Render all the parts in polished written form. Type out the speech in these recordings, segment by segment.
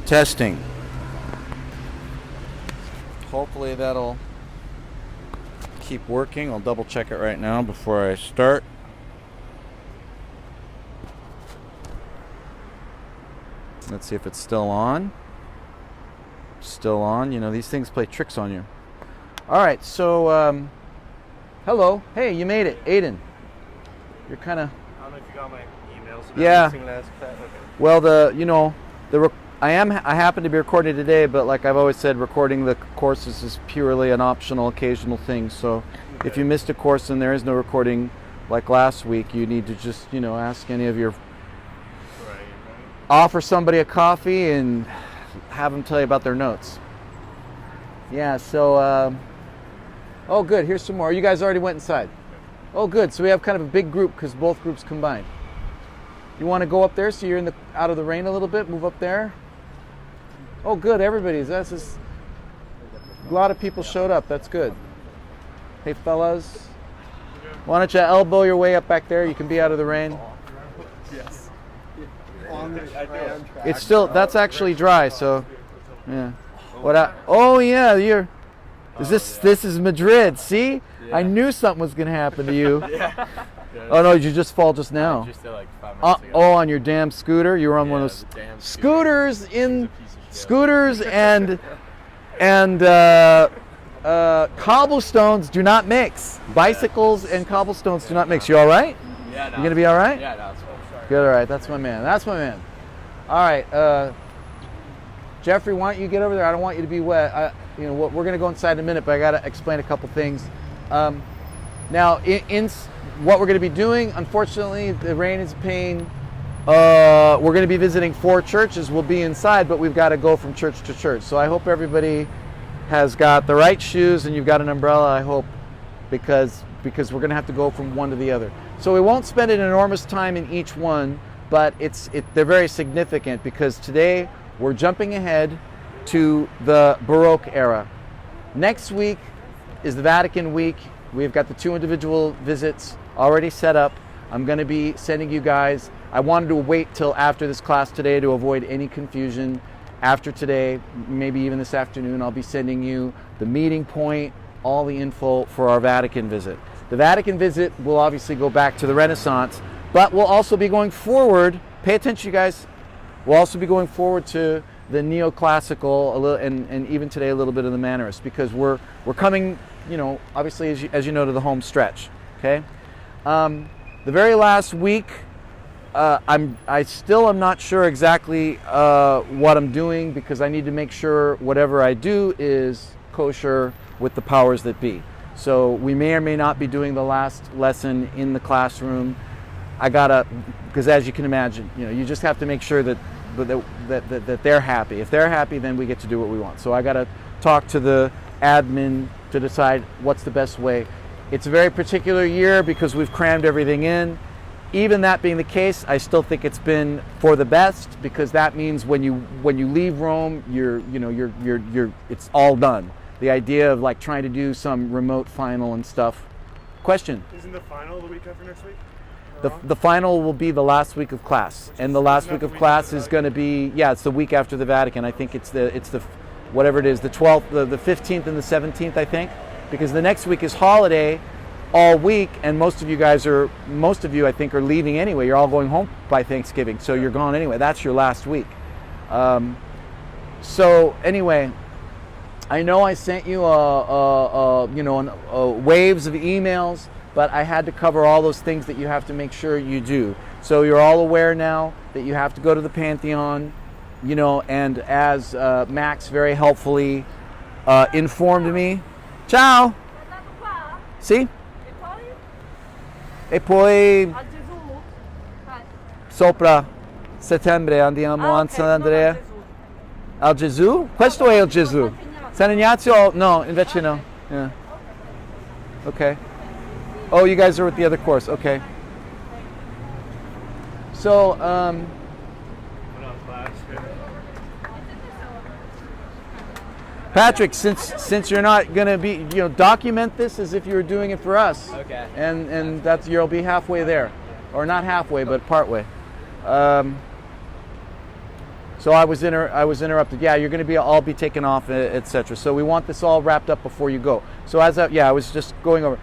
Testing. Hopefully that'll keep working. I'll double check it right now before I start. Let's see if it's still on. Still on. You know, these things play tricks on you. All right, so hello. Hey, you made it, Aiden. You're kind of. I don't know if you got my emails. Yeah. Okay. Well, I happen to be recording today, but like I've always said, recording the courses is purely an optional, occasional thing. So Okay. if you missed a course and there is no recording, like last week, you need to just, ask any of your, Right. offer somebody a coffee and have them tell you about their notes. Yeah. So, oh, good. Here's some more. You guys already went inside. Oh, good. So we have kind of a big group because both groups combined. You want to go up there so you're out of the rain a little bit? Move up there. Oh, good. Everybody's. That's just a lot of people showed up. That's good. Hey, fellas. Why don't you elbow your way up back there? You can be out of the rain. Yes. It's still. That's actually dry. So, yeah. Oh yeah. This is Madrid. See, I knew something was gonna happen to you. Yeah. Oh no, did you just fall just now? Just like 5 minutes ago. Oh, on your damn scooter? You were on one of those damn scooters scooter. scooters and cobblestones do not mix. Bicycles and cobblestones do not mix. You all right? Yeah. No, You gonna be all right? Yeah, no, it's cool. Sorry. Good. All right. That's my man. That's my man. All right. Jeffrey, why don't you get over there? I don't want you to be wet. We're gonna go inside in a minute, but I gotta explain a couple things. Now, in what we're going to be doing, unfortunately, the rain is a pain. We're going to be visiting 4 churches. We'll be inside, but we've got to go from church to church. So I hope everybody has got the right shoes and you've got an umbrella, I hope, because we're going to have to go from one to the other. So we won't spend an enormous time in each one, but they're very significant because today we're jumping ahead to the Baroque era. Next week is the Vatican week. We've got the 2 individual visits already set up. I'm going to be sending you guys. I wanted to wait till after this class today to avoid any confusion. After today, maybe even this afternoon, I'll be sending you the meeting point, all the info for our Vatican visit. The Vatican visit will obviously go back to the Renaissance, but we'll also be going forward. Pay attention, you guys. We'll also be going forward to the neoclassical, and even today a little bit of the Mannerist, because we're coming, obviously as you know, to the home stretch. Okay, the very last week, I still am not sure exactly what I'm doing because I need to make sure whatever I do is kosher with the powers that be. So we may or may not be doing the last lesson in the classroom. Because as you can imagine, you just have to make sure that they're happy. If they're happy, then we get to do what we want. So I got to talk to the admin to decide what's the best way. It's a very particular year because we've crammed everything in. Even that being the case, I still think it's been for the best because that means when you leave Rome, it's all done. The idea of like trying to do some remote final and stuff. Question? Isn't the final the week after next week? The final will be the last week of class, and the last week of class is going to be it's the week after the Vatican. I think it's the whatever it is, the 12th, the 15th, and the 17th. I think because the next week is holiday all week, and most of you I think are leaving anyway. You're all going home by Thanksgiving, so you're gone anyway. That's your last week. So anyway, I know I sent you waves of emails. But I had to cover all those things that you have to make sure you do. So you're all aware now that you have to go to the Pantheon, and as Max very helpfully informed me. Ciao! Sì? E poi sopra settembre andiamo a Sant'Andrea. Al Gesù? Questo è il Gesù. San Ignazio? No, invece no. Yeah. Okay. Oh, you guys are with the other course. Okay. So, Patrick, since you're not going to be, document this as if you were doing it for us. Okay. And you'll be halfway there, or not halfway, but partway. So I was interrupted. Yeah, you're going to be all be taken off, etc. So we want this all wrapped up before you go. So I was just going over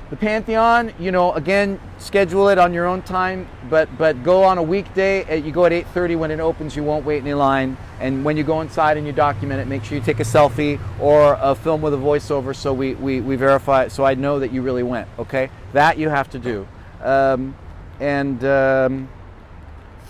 the Pantheon. You know, again, schedule it on your own time, but go on a weekday. You go at 8:30 when it opens. You won't wait in line. And when you go inside and you document it, make sure you take a selfie or a film with a voiceover, so we verify it. So I know that you really went. Okay, that you have to do.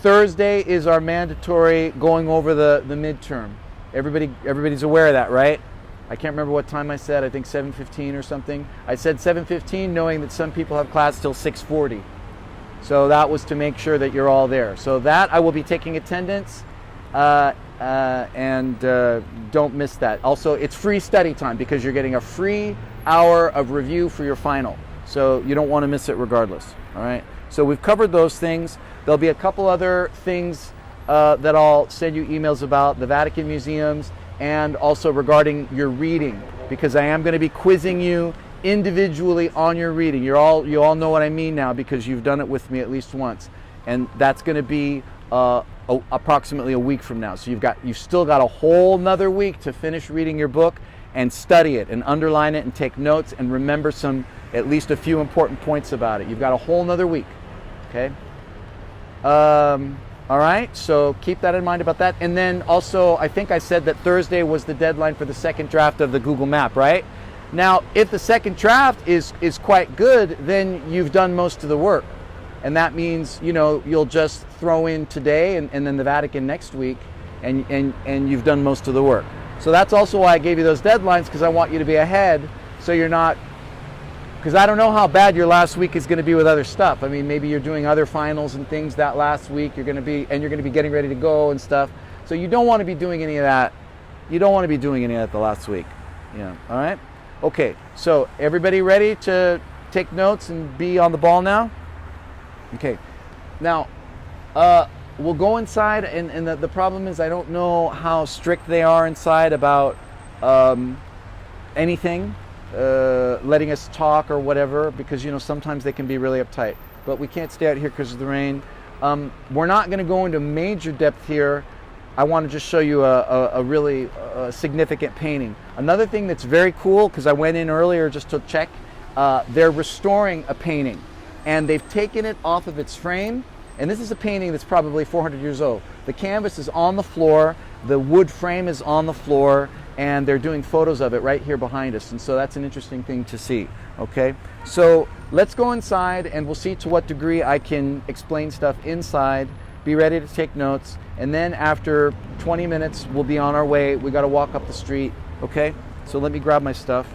Thursday is our mandatory going over the midterm. Everybody's aware of that, right? I can't remember what time I said. I think 7:15 or something. I said 7:15 knowing that some people have class till 6:40. So that was to make sure that you're all there. So that I will be taking attendance, and don't miss that. Also, it's free study time because you're getting a free hour of review for your final. So you don't want to miss it regardless, all right? So we've covered those things. There'll be a couple other things that I'll send you emails about, the Vatican museums, and also regarding your reading, because I am going to be quizzing you individually on your reading. You all know what I mean now because you've done it with me at least once, and that's going to be approximately a week from now. So you've still got a whole nother week to finish reading your book and study it and underline it and take notes and remember at least a few important points about it. You've got a whole nother week. Okay. All right. So keep that in mind about that. And then also, I think I said that Thursday was the deadline for the second draft of the Google Map, right? Now, if the second draft is quite good, then you've done most of the work. And that means, you'll just throw in today and then the Vatican next week, and you've done most of the work. So that's also why I gave you those deadlines, because I want you to be ahead, so you're not, because I don't know how bad your last week is going to be with other stuff. I mean, maybe you're doing other finals and things that last week, you're going to be getting ready to go and stuff. So you don't want to be doing any of that. You don't want to be doing any of that the last week. All right? Okay, so everybody ready to take notes and be on the ball now? Okay, now we'll go inside, and the problem is I don't know how strict they are inside about anything, letting us talk or whatever, because sometimes they can be really uptight. But we can't stay out here because of the rain. We're not going to go into major depth here. I want to just show you a really significant painting. Another thing that's very cool, because I went in earlier just to check, they're restoring a painting. And they've taken it off of its frame, and this is a painting that's probably 400 years old. The canvas is on the floor, the wood frame is on the floor, and they're doing photos of it right here behind us, and so that's an interesting thing to see. Okay, so let's go inside and we'll see to what degree I can explain stuff inside. Be ready to take notes, and then after 20 minutes we'll be on our way. We got to walk up the street. Okay, so let me grab my stuff.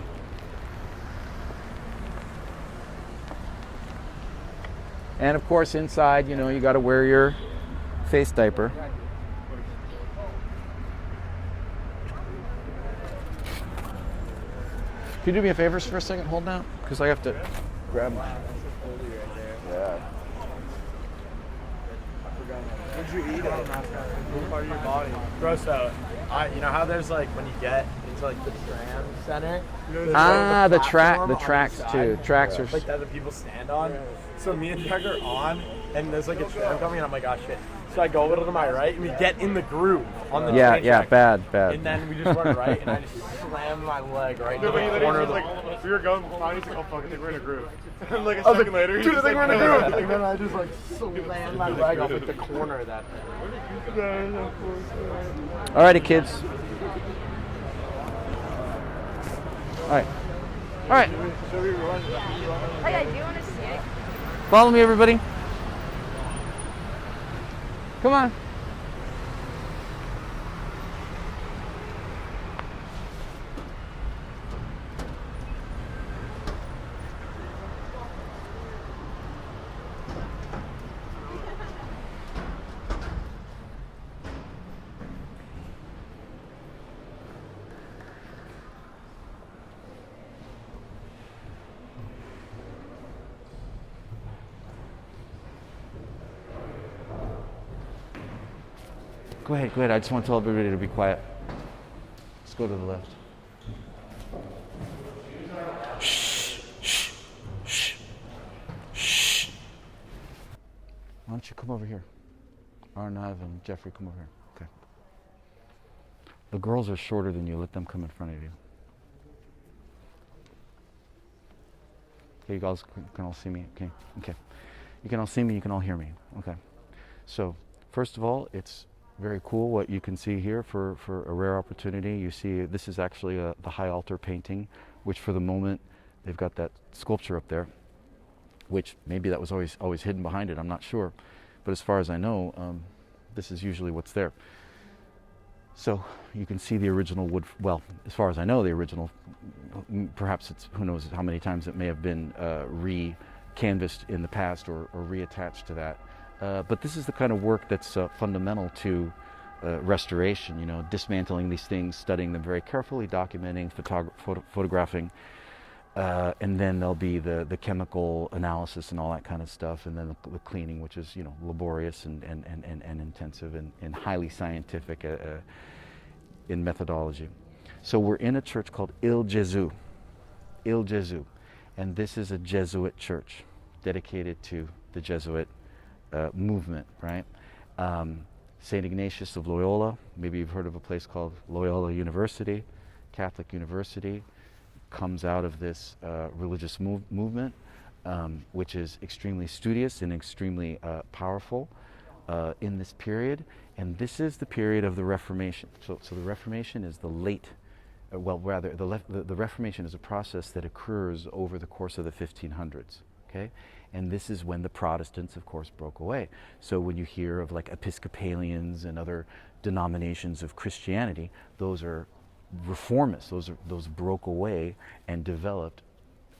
And of course inside, you got to wear your face diaper. Can you do me a favor for a second? Hold now, because I have to grab my... Yeah. What did you eat? What part of your body? Gross out. You know how there's when you get into the tram center? The tracks too. Tracks are... that the people stand on. Yeah. So me and Jack are on, and there's a tram coming, and I'm like, oh shit. So I go a little to my right, and we get in the groove on the train track. Bad. And then we just run right, and I just slam my leg right into the corner of the... we were going behind, he's like, oh fuck, I think we're in a groove. And a second later, dude, I think we're in a groove. And then I just slam my leg off the corner of that thing. Alrighty, kids. Alright. Hey, I do want to see it. Follow me, everybody. Come on. Go ahead. I just want to tell everybody to be quiet. Let's go to the left. Shh. Why don't you come over here? Arnav and Jeffrey, come over here. Okay. The girls are shorter than you. Let them come in front of you. Okay, you guys can all see me? Okay, okay. You can all see me, you can all hear me. Okay. So, first of all, it's very cool what you can see here for a rare opportunity. You see, this is actually the high altar painting, which for the moment, they've got that sculpture up there, which maybe that was always hidden behind it, I'm not sure. But as far as I know, this is usually what's there. So you can see the original wood, well, as far as I know, the original, perhaps it's, who knows how many times it may have been re-canvassed in the past or reattached to that. But this is the kind of work that's fundamental to restoration, you know, dismantling these things, studying them very carefully, documenting, photographing, and then there'll be the chemical analysis and all that kind of stuff, and then the cleaning, which is, you know, laborious and intensive and highly scientific in methodology. So we're in a church called Il Gesù, and this is a Jesuit church dedicated to the Jesuit movement, right? St. Ignatius of Loyola, maybe you've heard of a place called Loyola University, Catholic University, comes out of this religious movement, which is extremely studious and extremely powerful in this period. And this is the period of the Reformation. So the Reformation is the late, well, rather, the Reformation is a process that occurs over the course of the 1500s. Okay? And this is when the Protestants, of course, broke away. So when you hear of like Episcopalians and other denominations of Christianity, those are reformists. Those broke away and developed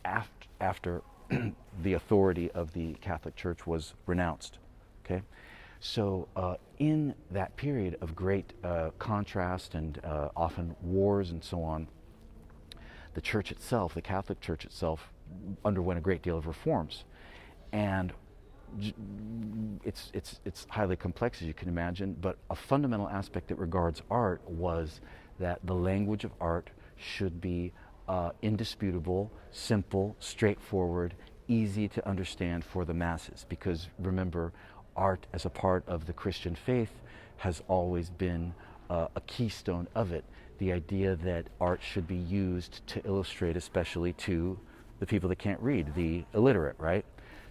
after the authority of the Catholic Church was renounced. Okay, so in that period of great contrast and often wars and so on, the Church itself, the Catholic Church itself, underwent a great deal of reforms, and it's highly complex, as you can imagine. But a fundamental aspect that regards art was that the language of art should be indisputable, simple, straightforward, easy to understand for the masses. Because remember, art as a part of the Christian faith has always been a keystone of it. The idea that art should be used to illustrate, especially to the people that can't read, the illiterate, right?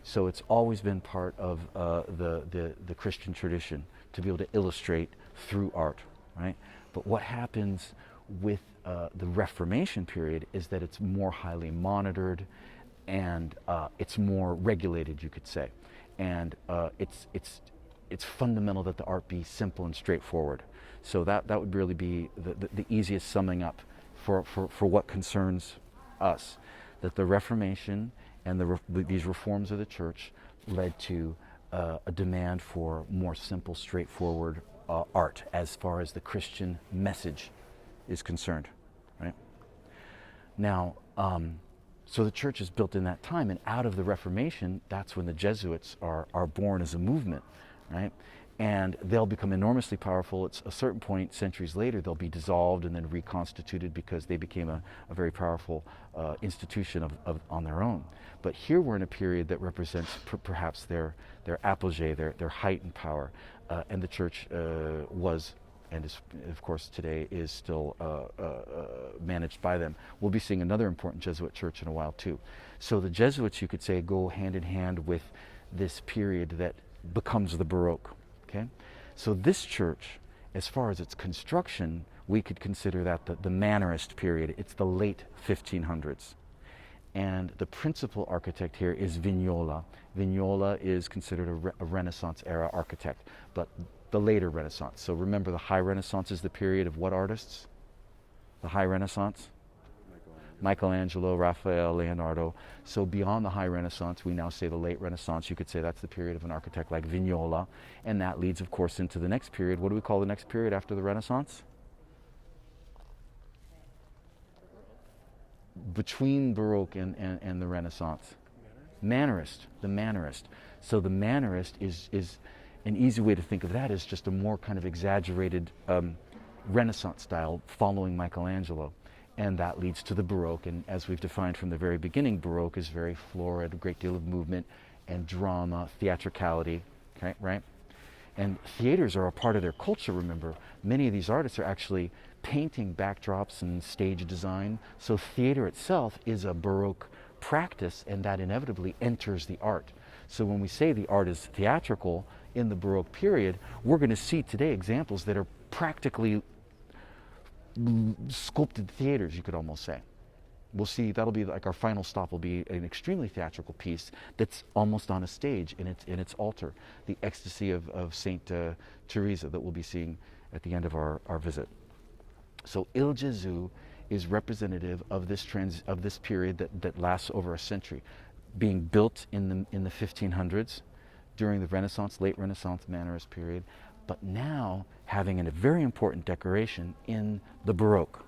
So it's always been part of the Christian tradition to be able to illustrate through art, right? But what happens with the Reformation period is that it's more highly monitored and it's more regulated, you could say. And it's fundamental that the art be simple and straightforward. So that would really be the easiest summing up for what concerns us. That the Reformation and these reforms of the church led to a demand for more simple, straightforward art as far as the Christian message is concerned, right? Now, so the church is built in that time, and out of the Reformation, that's when the Jesuits are born as a movement, right? And they'll become enormously powerful. At a certain point, centuries later, they'll be dissolved and then reconstituted because they became a very powerful institution on their own. But here we're in a period that represents perhaps their apogee, their height and power. And the church was, and is, of course today, is still managed by them. We'll be seeing another important Jesuit church in a while too. So the Jesuits, you could say, go hand in hand with this period that becomes the Baroque. Okay? So this church, as far as its construction, we could consider that the Mannerist period. It's the late 1500s. And the principal architect here is Vignola. Vignola is considered a Renaissance era architect, but the later Renaissance. So remember, the High Renaissance is the period of what artists? The High Renaissance? Michelangelo, Raphael, Leonardo. So beyond the High Renaissance, we now say the Late Renaissance. You could say that's the period of an architect like Vignola. And that leads, of course, into the next period. What do we call the next period after the Renaissance? Between Baroque and the Renaissance. Mannerist, the Mannerist. So the Mannerist is an easy way to think of that is just a more kind of exaggerated Renaissance style following Michelangelo. And that leads to the Baroque. And as we've defined from the very beginning, Baroque is very florid, a great deal of movement and drama, theatricality, okay, right? And theaters are a part of their culture, remember. Many of these artists are actually painting backdrops and stage design. So theater itself is a Baroque practice, and that inevitably enters the art. So when we say the art is theatrical in the Baroque period, we're going to see today examples that are practically sculpted theaters, you could almost say. We'll see, that'll be like our final stop, will be an extremely theatrical piece that's almost on a stage in its altar, the Ecstasy of Saint Teresa that we'll be seeing at the end of our visit. So Il Gesù is representative of this period that lasts over a century, being built in the 1500s during the Renaissance, late Renaissance Mannerist period, but now having a very important decoration in the Baroque.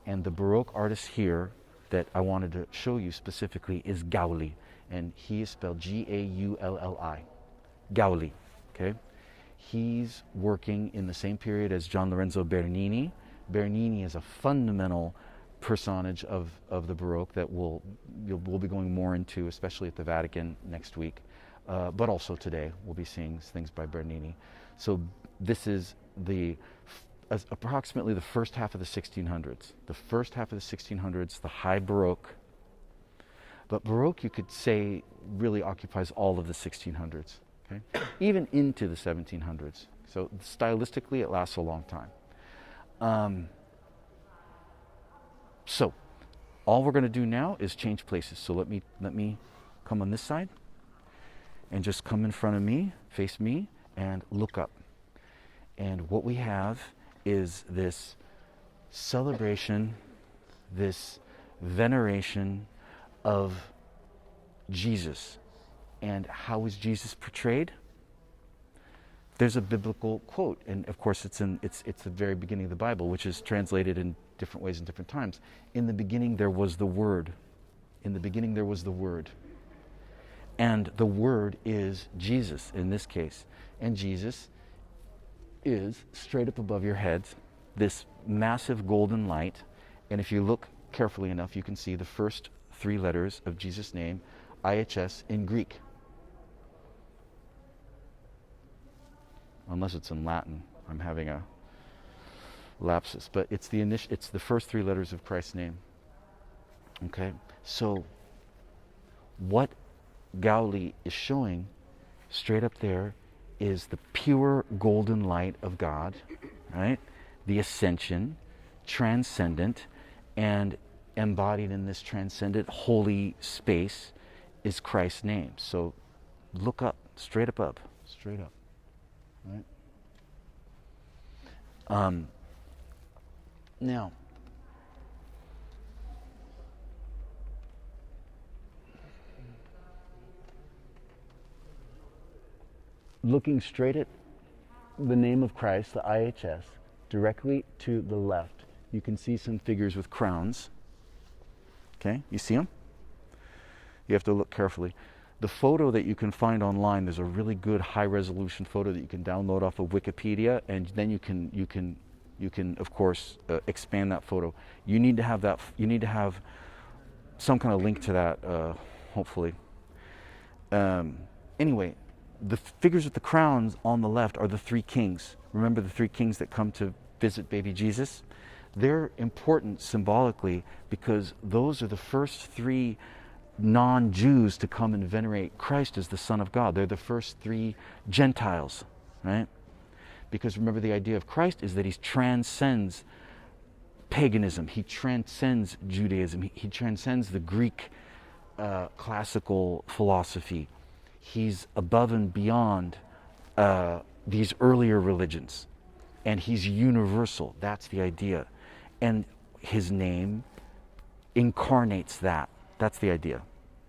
And the Baroque artist here that I wanted to show you specifically is Gaulli, and he is spelled G-A-U-L-L-I, Gaulli, okay? He's working in the same period as Gian Lorenzo Bernini. Bernini is a fundamental personage of the Baroque that we'll be going more into, especially at the Vatican next week, but also today we'll be seeing things by Bernini. So this is approximately the first half of the 1600s. The first half of the 1600s, the high Baroque. But Baroque, you could say, really occupies all of the 1600s, okay? Even into the 1700s. So stylistically, it lasts a long time. So all we're going to do now is change places. So let me come on this side and just come in front of me, face me, and look up. And what we have is this celebration, this veneration of Jesus. And how is Jesus portrayed? There's a biblical quote, and of course it's the very beginning of the Bible, which is translated in different ways in different times. In the beginning there was the Word. In the beginning there was the Word. And the Word is Jesus in this case. And Jesus is straight up above your heads, this massive golden light. And if you look carefully enough, you can see the first three letters of Jesus' name, IHS, in Greek. Unless it's in Latin, I'm having a lapsus. But it's the first three letters of Christ's name. Okay, so what Gaulli is showing straight up there is the pure golden light of God, right? The ascension, transcendent, and embodied in this transcendent holy space is Christ's name. So look up, straight up, straight up, right? Now, looking straight at the name of Christ, the IHS, directly to the left, you can see some figures with crowns. Okay, you see them? You have to look carefully. The photo that you can find online, there's a really good high-resolution photo that you can download off of Wikipedia, and then you can of course expand that photo. You need to have that. You need to have some kind of link to that, hopefully. Anyway, the figures with the crowns on the left are the three kings. Remember the three kings that come to visit baby Jesus? They're important symbolically because those are the first three non-Jews to come and venerate Christ as the Son of God. They're the first three Gentiles, right? Because remember, the idea of Christ is that he transcends paganism. He transcends Judaism. He transcends the Greek classical philosophy. He's above and beyond these earlier religions. And he's universal. That's the idea. And his name incarnates that. That's the idea,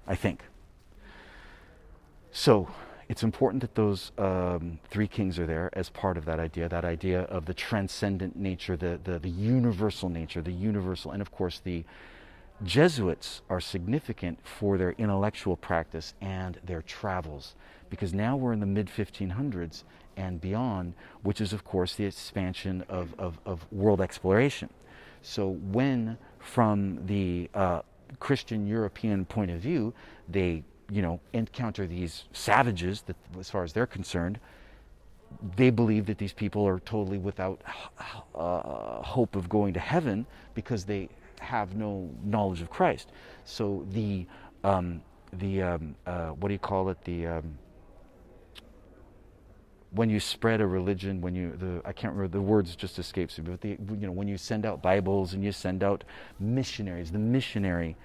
I think. So it's important that those three kings are there as part of that idea of the transcendent nature, the universal nature, the universal. And of course, the Jesuits are significant for their intellectual practice and their travels, because now we're in the mid-1500s and beyond, which is of course the expansion of world exploration. So when, from the Christian European point of view, they encounter these savages that, as far as they're concerned, they believe that these people are totally without hope of going to heaven because they have no knowledge of Christ. So the what do you call it? When you spread a religion, I can't remember, the words just escapes me, but when you send out Bibles and you send out missionaries, the missionary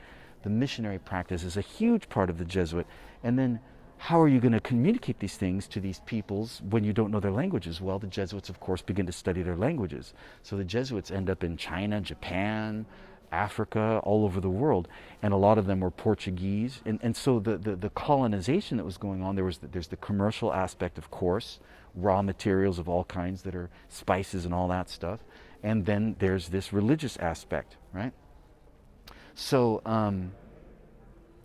practice is a huge part of the Jesuit. And then how are you going to communicate these things to these peoples when you don't know their languages? Well, the Jesuits, of course, begin to study their languages. So the Jesuits end up in China, Japan, Africa, all over the world, and a lot of them were Portuguese. And so the colonization that was going on, there's the commercial aspect, of course, raw materials of all kinds that are spices and all that stuff, and then there's this religious aspect, right? So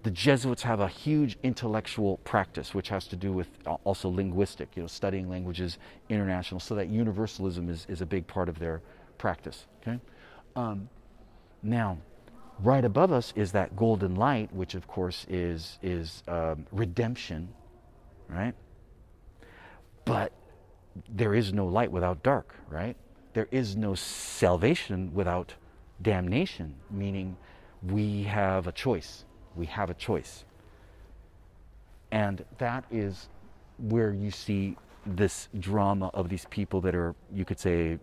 the Jesuits have a huge intellectual practice, which has to do with also linguistic, studying languages, international, so that universalism is a big part of their practice, okay? Now, right above us is that golden light, which of course is redemption, right? But there is no light without dark, right? There is no salvation without damnation, meaning we have a choice. We have a choice. And that is where you see this drama of these people that are, you could say,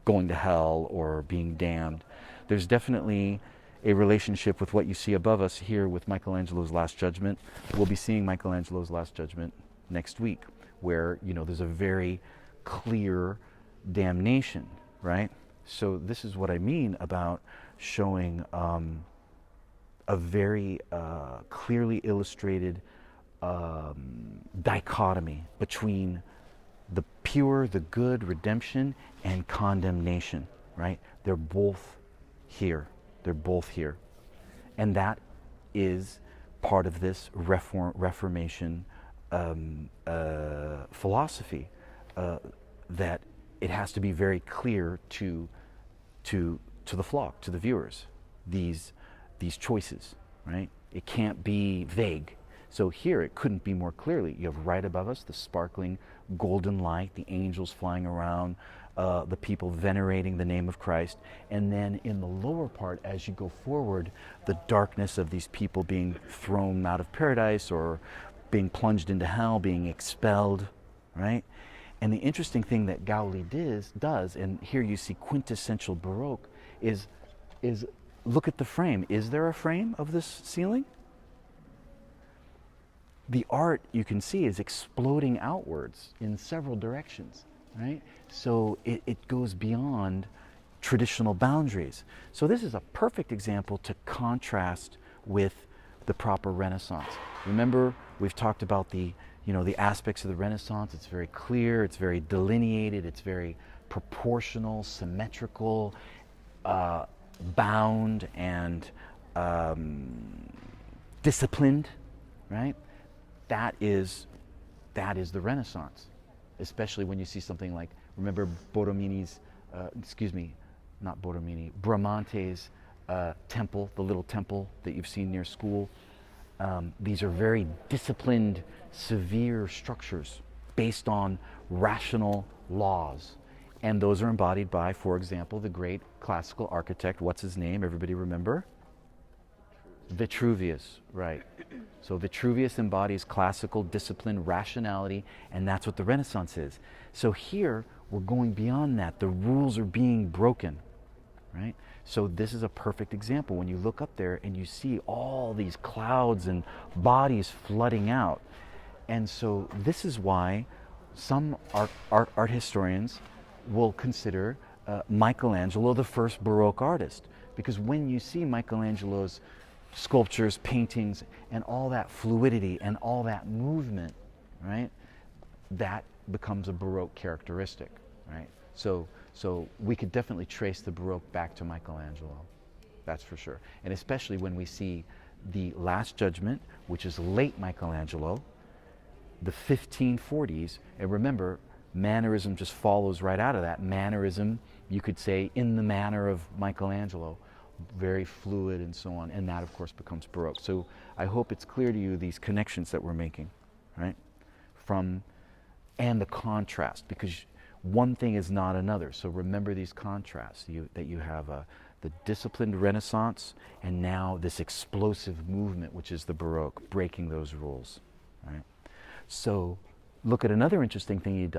going to hell or being damned. There's definitely a relationship with what you see above us here with Michelangelo's Last Judgment. We'll be seeing Michelangelo's Last Judgment next week, where there's a very clear damnation, right? So this is what I mean about showing a very clearly illustrated dichotomy between the pure, the good, redemption, and condemnation, right? They're both here. They're both here. And that is part of this Reformation philosophy, that it has to be very clear to the flock, to the viewers, these choices, right? It can't be vague. So here it couldn't be more clearly. You have right above us the sparkling golden light, the angels flying around, the people venerating the name of Christ. And then in the lower part, as you go forward, the darkness of these people being thrown out of paradise or being plunged into hell, being expelled, right? And the interesting thing that Gaudi does, and here you see quintessential Baroque, is look at the frame. Is there a frame of this ceiling? The art, you can see, is exploding outwards in several directions, right? So it goes beyond traditional boundaries. So this is a perfect example to contrast with the proper Renaissance. Remember, we've talked about the aspects of the Renaissance. It's very clear, it's very delineated, it's very proportional, symmetrical, bound and disciplined, right? That is the Renaissance, especially when you see something like, remember Bramante Bramante's temple, the little temple that you've seen near school. These are very disciplined, severe structures based on rational laws. And those are embodied by, for example, the great classical architect, what's his name? Everybody remember? Vitruvius, right. So Vitruvius embodies classical discipline, rationality, and that's what the Renaissance is. So here, we're going beyond that. The rules are being broken, right? So this is a perfect example. When you look up there and you see all these clouds and bodies flooding out. And so this is why some art historians will consider Michelangelo the first Baroque artist. Because when you see Michelangelo's sculptures, paintings, and all that fluidity and all that movement, right, that becomes a Baroque characteristic, right? So we could definitely trace the Baroque back to Michelangelo, that's for sure. And especially when we see the Last Judgment, which is late Michelangelo, the 1540s, and remember, mannerism just follows right out of that. Mannerism, you could say, in the manner of Michelangelo, very fluid and so on, and that of course becomes Baroque. So I hope it's clear to you these connections that we're making, right? From and the contrast, because one thing is not another. So remember these contrasts, that you have the disciplined Renaissance and now this explosive movement, which is the Baroque, breaking those rules. Right? So look at another interesting thing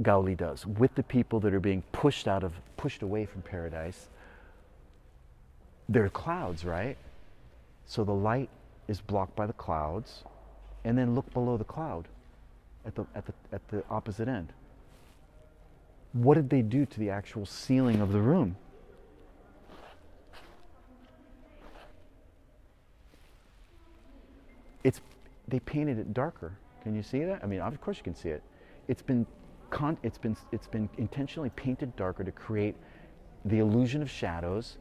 Gaudi does with the people that are being pushed away from paradise. There are clouds, right? So the light is blocked by the clouds, and then look below the cloud at the opposite end. What did they do to the actual ceiling of the room? They painted it darker. Can you see that? I mean, of course you can see it. It's been intentionally painted darker to create the illusion of shadows.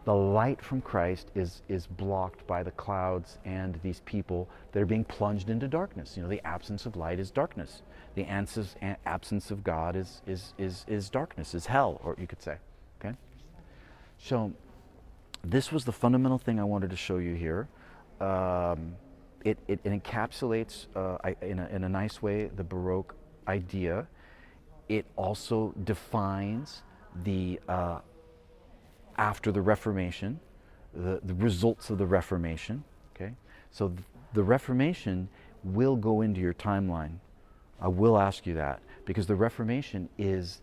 The light from Christ is blocked by the clouds and these people that are being plunged into darkness. You know, the absence of light is darkness. The absence of God is darkness, is hell, or you could say. Okay. So this was the fundamental thing I wanted to show you here. It encapsulates in a nice way the Baroque idea. It also defines the after the Reformation, the results of the Reformation. Okay, so the Reformation will go into your timeline. I will ask you that, because the Reformation is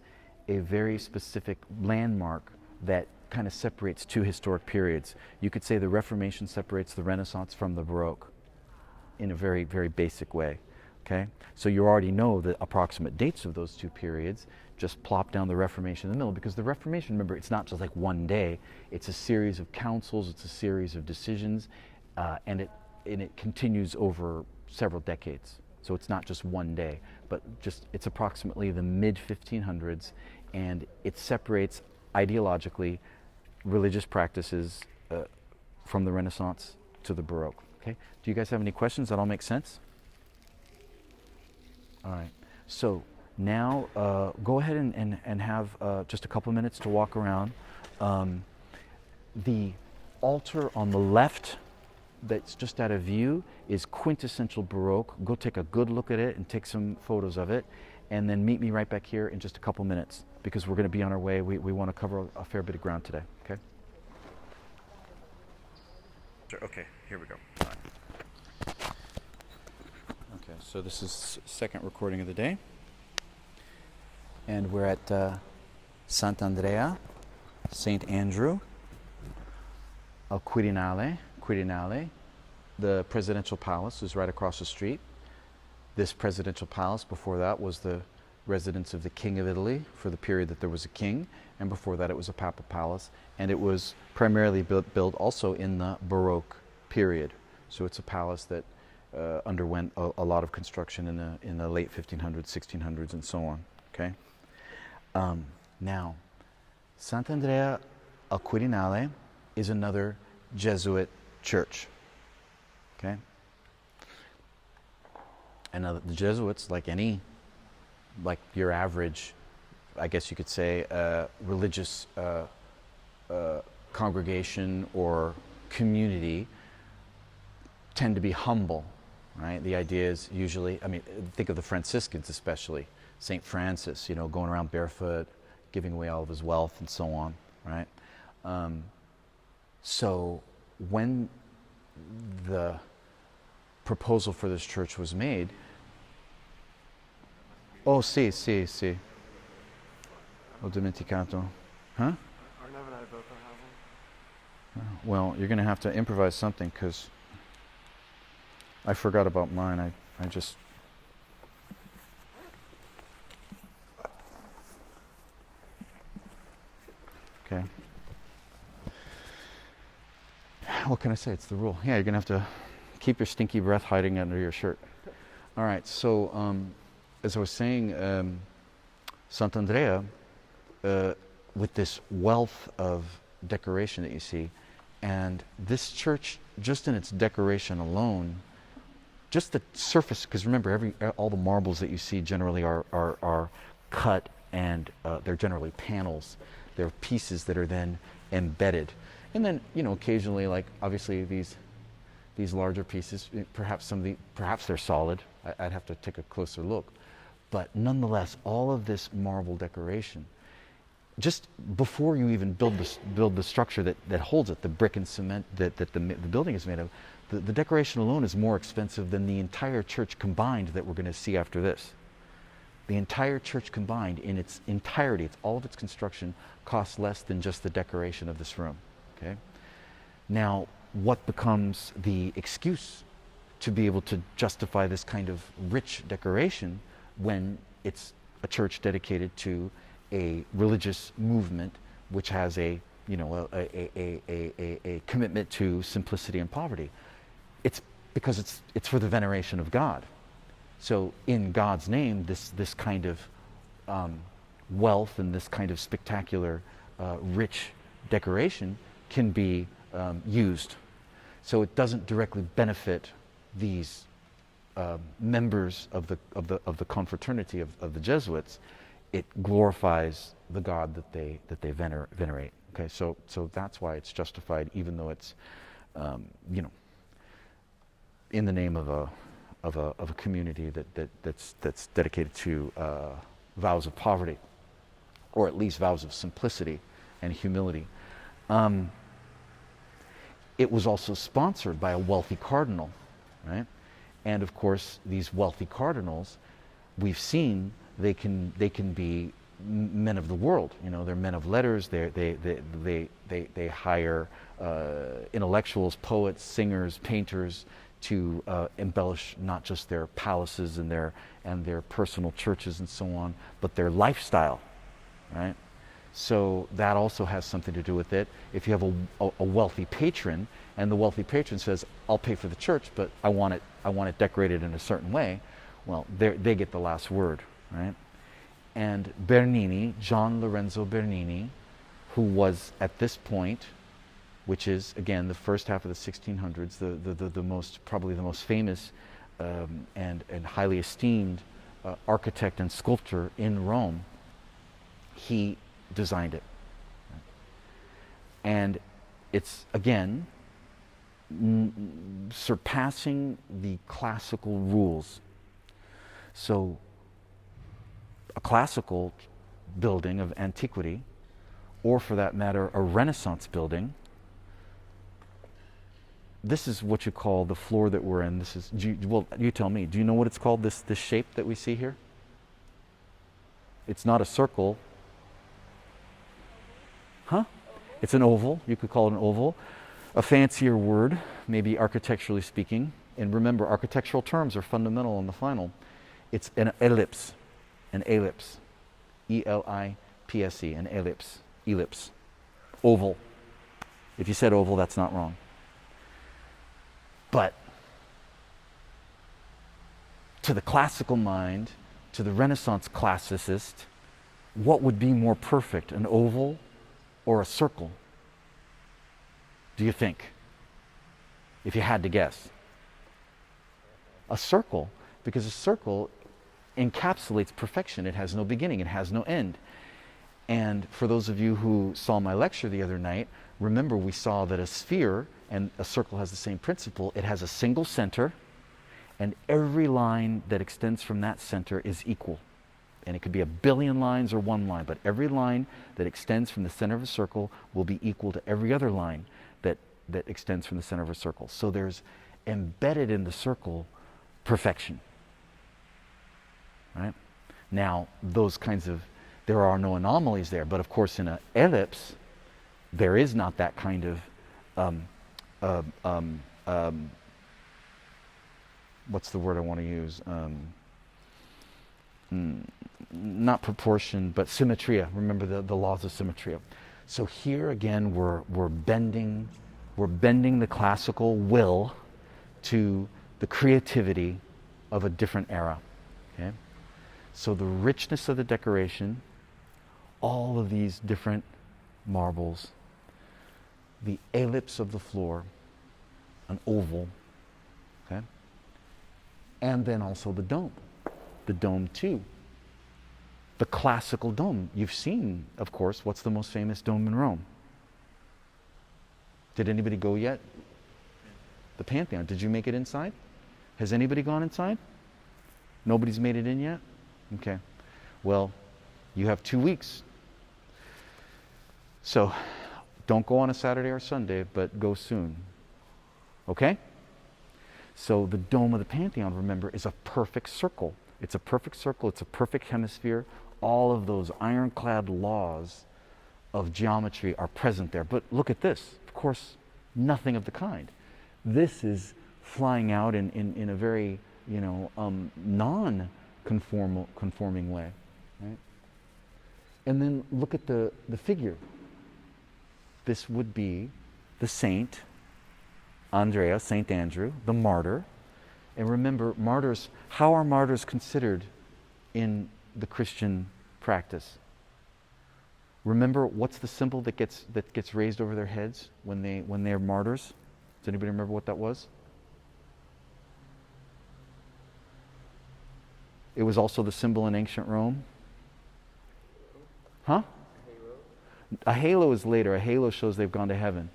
a very specific landmark that kind of separates two historic periods. You could say the Reformation separates the Renaissance from the Baroque in a very, very basic way. Okay, so you already know the approximate dates of those two periods. Just plop down the Reformation in the middle, because the Reformation, remember, it's not just like one day. It's a series of councils, it's a series of decisions, and it continues over several decades. So it's not just one day, but it's approximately the mid-1500s, and it separates ideologically religious practices from the Renaissance to the Baroque. Okay, do you guys have any questions? That all make sense? All right, so now go ahead and have just a couple minutes to walk around. The altar on the left that's just out of view is quintessential Baroque. Go take a good look at it and take some photos of it, and then meet me right back here in just a couple minutes, because we're going to be on our way. We want to cover a fair bit of ground today. Okay? Okay, here we go. All right. Okay, so this is second recording of the day, and we're at Sant'Andrea, St. Andrew, al Quirinale. The presidential palace is right across the street. This presidential palace, before that, was the residence of the King of Italy for the period that there was a king, and before that it was a papal palace, and it was primarily built also in the Baroque period. So it's a palace that underwent a lot of construction in the late 1500s, 1600s, and so on. Okay. Now, Sant'Andrea al Quirinale is another Jesuit church. Okay. And the Jesuits, like your average, I guess you could say, religious congregation or community, tend to be humble, right? The idea is usually, I mean, think of the Franciscans especially, St. Francis, you know, going around barefoot, giving away all of his wealth and so on, right? So when the proposal for this church was made, oh, sì, ho dimenticato. Huh? Arnav and I both don't have one. Well, you're going to have to improvise something, because I forgot about mine. I just... Okay. What can I say? It's the rule. Yeah, you're going to have to keep your stinky breath hiding under your shirt. All right, so as I was saying, Sant'Andrea, with this wealth of decoration that you see, and this church, just in its decoration alone, just the surface, because remember, all the marbles that you see generally are cut, and they're generally panels. They're pieces that are then embedded. And then, you know, occasionally, like obviously these larger pieces, perhaps they're solid. I'd have to take a closer look. But nonetheless, all of this marble decoration, just before you even build the structure that holds it, the brick and cement that the building is made of, the decoration alone is more expensive than the entire church combined that we're going to see after this. The entire church combined in its entirety, all of its construction, costs less than just the decoration of this room. Okay? Now, what becomes the excuse to be able to justify this kind of rich decoration when it's a church dedicated to a religious movement which has a commitment to simplicity and poverty? It's because it's for the veneration of God. So in God's name, this kind of wealth and this kind of spectacular, rich decoration can be used. So it doesn't directly benefit these members of the confraternity of the Jesuits. It glorifies the God that they venerate. Okay, so that's why it's justified, even though it's in the name of a community that's dedicated to vows of poverty, or at least vows of simplicity and humility. It was also sponsored by a wealthy cardinal, right? And of course, these wealthy cardinals, we've seen they can be men of the world. You know, they're men of letters. They hire intellectuals, poets, singers, painters to embellish not just their palaces and their personal churches and so on, but their lifestyle, right? So that also has something to do with it. If you have a wealthy patron, and the wealthy patron says, "I'll pay for the church, but I want it decorated in a certain way," well, they get the last word, right? And Bernini, Gian Lorenzo Bernini, who was at this point, which is again the first half of the 1600s, probably the most famous and highly esteemed architect and sculptor in Rome, he designed it. And it's again surpassing the classical rules. So a classical building of antiquity, or for that matter a Renaissance building, this is what you call the floor that we're in. This is, you tell me, do you know what it's called, this shape that we see here? It's not a circle. Huh? It's an oval. You could call it an oval. A fancier word, maybe architecturally speaking. And remember, architectural terms are fundamental in the final. It's an ellipse. An ellipse. E-L-I-P-S-E. An ellipse. Ellipse. Oval. If you said oval, that's not wrong. But to the classical mind, to the Renaissance classicist, what would be more perfect, an oval or a circle? Do you think? If you had to guess. A circle, because a circle encapsulates perfection. It has no beginning, it has no end. And for those of you who saw my lecture the other night, remember we saw that a sphere and a circle has the same principle. It has a single center, and every line that extends from that center is equal. And it could be a billion lines or one line, but every line that extends from the center of a circle will be equal to every other line that extends from the center of a circle. So there's embedded in the circle perfection. Right? Now, there are no anomalies there, but of course in an ellipse, there is not that kind of what's the word I want to use? Not proportion, but symmetria. Remember the laws of symmetria. So here again, we're bending the classical will to the creativity of a different era. Okay, so the richness of the decoration, all of these different marbles, the ellipse of the floor, an oval, okay, and then also the dome too. The classical dome. You've seen, of course, what's the most famous dome in Rome? Did anybody go yet? The Pantheon. Did you make it inside? Has anybody gone inside? Nobody's made it in yet? Okay. Well, you have 2 weeks. So don't go on a Saturday or Sunday, but go soon. Okay? So the dome of the Pantheon, remember, is a perfect circle. It's a perfect circle. It's a perfect hemisphere. All of those ironclad laws of geometry are present there. But look at this. Of course, nothing of the kind. This is flying out in a very, non-conforming way. Right? And then look at the figure. This would be the saint, Andrea, Saint Andrew, the martyr. And remember, martyrs, how are martyrs considered in the Christian practice? Remember, what's the symbol that gets raised over their heads when they're martyrs? Does anybody remember what that was? It was also the symbol in ancient Rome. Huh? A halo is later. A halo shows they've gone to heaven.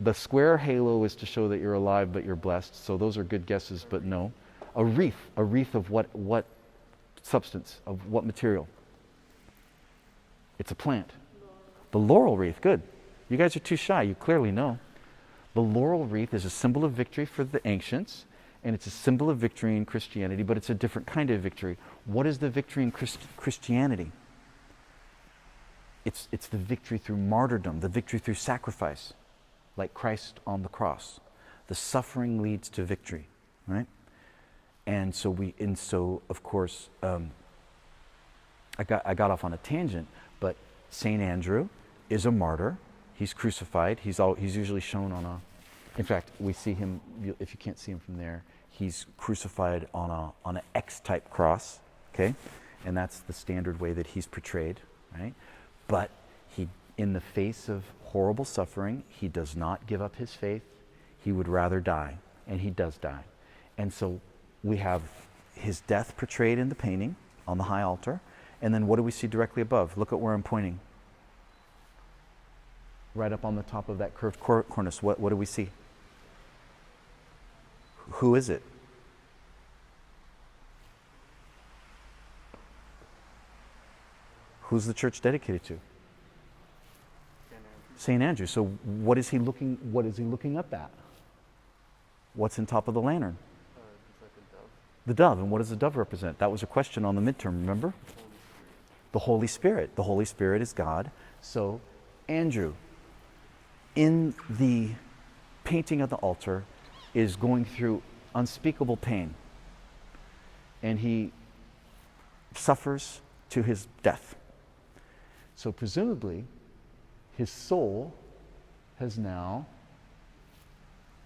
The square halo is to show that you're alive but you're blessed. So those are good guesses, but no. A wreath of what substance, of what material? It's a plant. The laurel wreath, good. You guys are too shy, you clearly know. The laurel wreath is a symbol of victory for the ancients, and it's a symbol of victory in Christianity, but it's a different kind of victory. What is the victory in Christianity? It's the victory through martyrdom, the victory through sacrifice, like Christ on the cross. The suffering leads to victory, right? And so of course, I got off on a tangent, but Saint Andrew is a martyr. He's crucified. He's usually shown on in fact, we see him, if you can't see him from there, he's crucified on an X-type cross, okay? And that's the standard way that he's portrayed, right? But he, in the face of horrible suffering, he does not give up his faith. He would rather die, and he does die. And so we have his death portrayed in the painting on the high altar, and then what do we see directly above? Look at where I'm pointing. Right up on the top of that curved cornice, what do we see? Who is it? Who's the church dedicated to? Saint Andrew. So what is he looking up at? What's in top of the lantern? It's like a dove. The dove. And what does the dove represent? That was a question on the midterm, remember? The Holy Spirit. The Holy Spirit is God. So Andrew, in the painting of the altar, is going through unspeakable pain. And he suffers to his death. So presumably, his soul has now